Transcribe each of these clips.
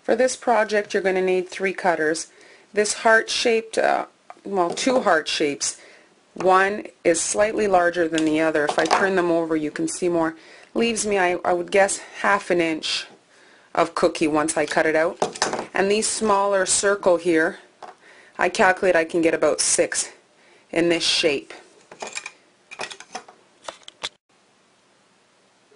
For this project you're going to need 3 cutters. This heart-shaped, well, 2 heart shapes. One is slightly larger than the other. If I turn them over you can see more. Leaves me, I would guess, ½ an inch of cookie once I cut it out. And these smaller circle here, I calculate I can get about 6 in this shape.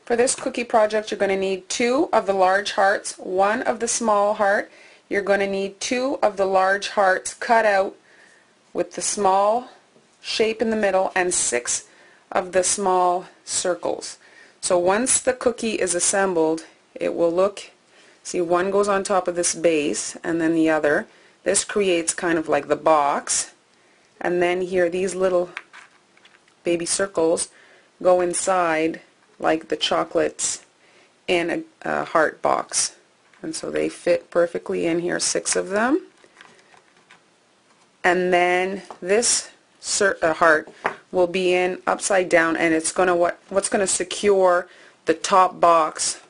For this cookie project you're going to need 2 of the large hearts, 1 of the small heart. You're going to need 2 of the large hearts cut out with the small shape in the middle and 6 of the small circles. So once the cookie is assembled, it will look, see, one goes on top of this base and then the other. This creates kind of like the box, and then here these little baby circles go inside like the chocolates in a heart box, and so they fit perfectly in here, 6 of them. And then this heart will be in upside down, and it's going to what's going to secure the top box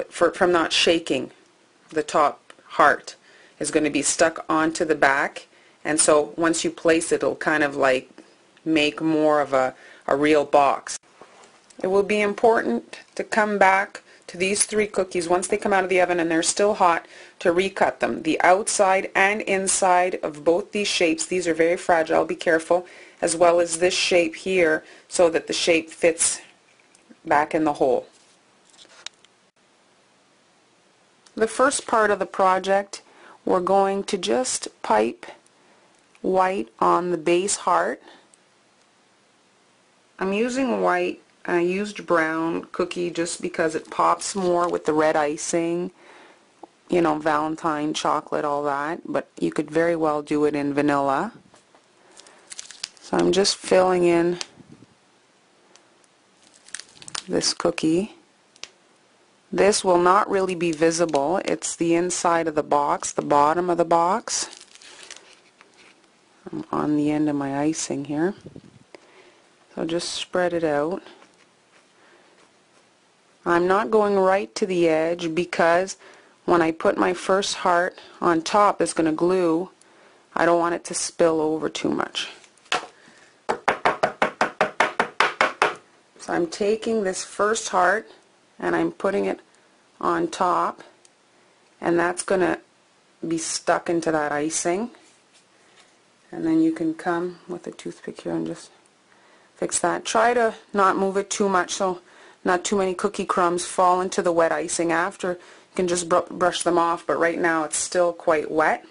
from not shaking. The top heart is going to be stuck onto the back, and so once you place it, it'll kind of like make more of a real box. It will be important to come back to these 3 cookies once they come out of the oven and they're still hot to recut them. The outside and inside of both these shapes, these are very fragile, be careful, as well as this shape here so that the shape fits back in the hole. The first part of the project, we're going to just pipe white on the base heart. I'm using white. I used brown cookie just because it pops more with the red icing, you know, Valentine chocolate, all that, but you could very well do it in vanilla. So I'm just filling in this cookie. This will not really be visible. It's the inside of the box, the bottom of the box. I'm on the end of my icing here. So just spread it out. I'm not going right to the edge because when I put my first heart on top, it's going to glue. I don't want it to spill over too much. So I'm taking this first heart and I'm putting it on top, and that's going to be stuck into that icing. And then you can come with a toothpick here and just fix that. Try to not move it too much so not too many cookie crumbs fall into the wet icing. After, you can just brush them off, but right now it's still quite wet.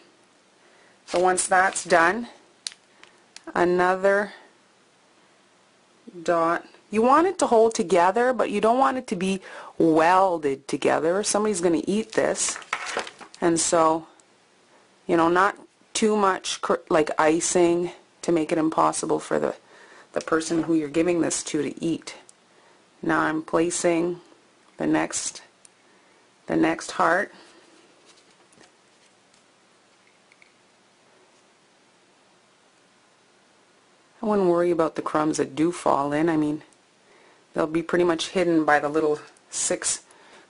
So once that's done, another dot. You want it to hold together, but you don't want it to be welded together. Somebody's going to eat this, and so, you know, not too much like icing to make it impossible for the person who you're giving this to eat. Now I'm placing the next heart. I wouldn't worry about the crumbs that do fall in. I mean, they'll be pretty much hidden by the little 6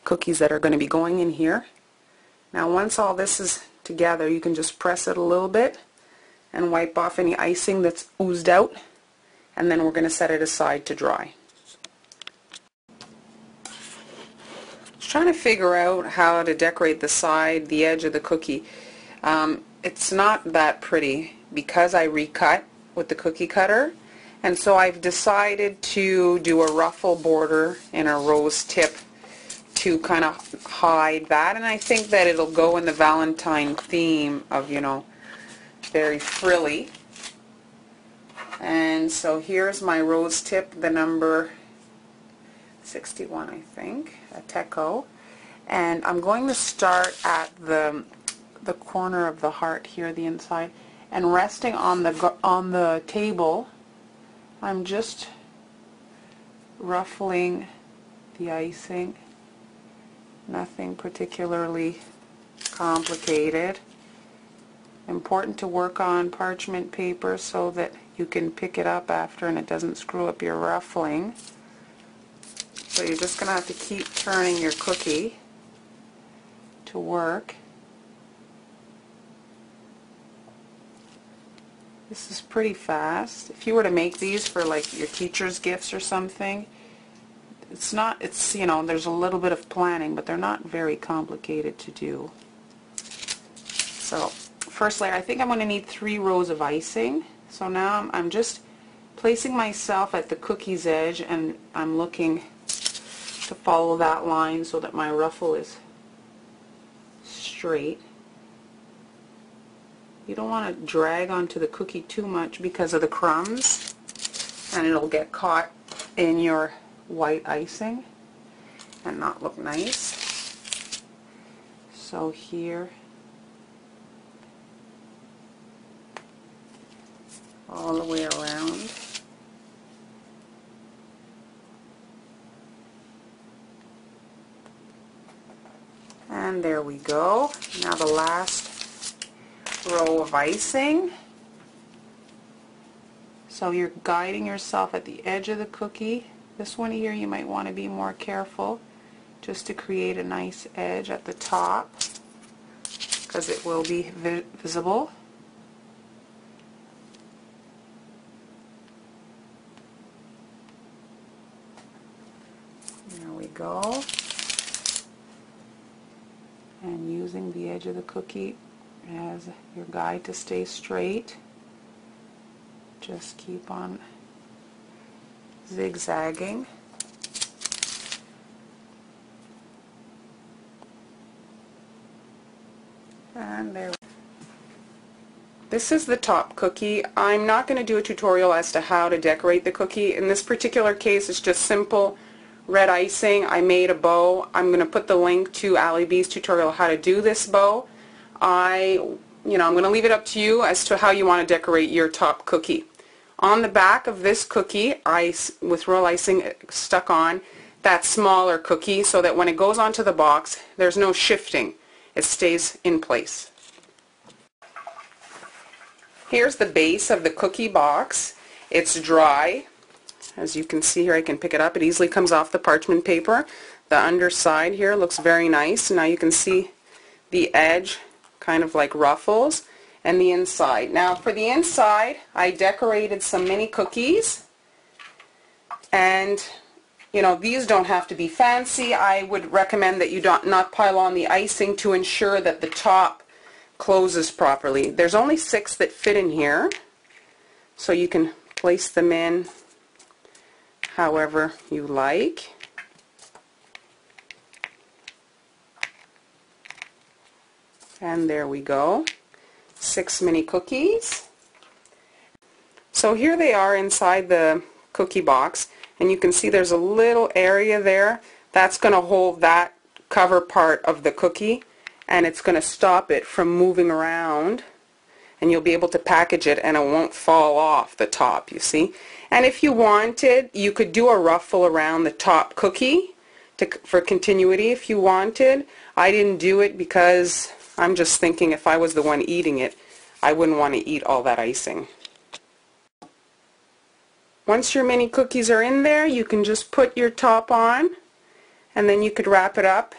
cookies that are going to be going in here. Now once all this is together, you can just press it a little bit and wipe off any icing that's oozed out, and then we're going to set it aside to dry. Trying to figure out how to decorate the edge of the cookie. It's not that pretty because I recut with the cookie cutter, and so I've decided to do a ruffle border and a rose tip to kind of hide that, and I think that it'll go in the Valentine theme of, you know, very frilly. And so here's my rose tip, the number 61, I think, a Teco, and I'm going to start at the corner of the heart here, the inside, and resting on the table, I'm just ruffling the icing. Nothing particularly complicated. Important to work on parchment paper so that you can pick it up after and it doesn't screw up your ruffling. So you're just going to have to keep turning your cookie to work. This is pretty fast. If you were to make these for like your teacher's gifts or something, it's you know, there's a little bit of planning, but they're not very complicated to do. So first layer, I think I'm going to need 3 rows of icing. So now I'm just placing myself at the cookie's edge, and I'm looking to follow that line so that my ruffle is straight. You don't want to drag onto the cookie too much because of the crumbs, and it'll get caught in your white icing and not look nice. So here, all the way around. And there we go. Now the last row of icing. So you're guiding yourself at the edge of the cookie. This one here you might want to be more careful just to create a nice edge at the top because it will be visible. There we go. And using the edge of the cookie as your guide to stay straight. Just keep on zigzagging. And there. This is the top cookie. I'm not going to do a tutorial as to how to decorate the cookie. In this particular case, it's just simple red icing. I made a bow. I'm going to put the link to Allie B's tutorial how to do this bow. I'm going to leave it up to you as to how you want to decorate your top cookie. On the back of this cookie, with royal icing stuck on, that smaller cookie so that when it goes onto the box, there's no shifting. It stays in place. Here's the base of the cookie box. It's dry. As you can see here, I can pick it up. It easily comes off the parchment paper. The underside here looks very nice. Now you can see the edge kind of like ruffles, and the inside. Now for the inside, I decorated some mini cookies, and these don't have to be fancy. I would recommend that you not pile on the icing to ensure that the top closes properly. There's only 6 that fit in here, so you can place them in however you like. And there we go. 6 mini cookies. So here they are inside the cookie box, and you can see there's a little area there that's going to hold that cover part of the cookie, and it's going to stop it from moving around, and you'll be able to package it and it won't fall off the top, you see. And if you wanted, you could do a ruffle around the top cookie for continuity if you wanted. I didn't do it because I'm just thinking if I was the one eating it, I wouldn't want to eat all that icing. Once your mini cookies are in there, you can just put your top on, and then you could wrap it up,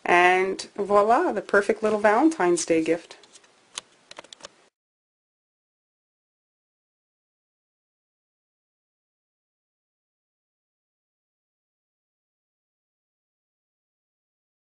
and voila, the perfect little Valentine's Day gift.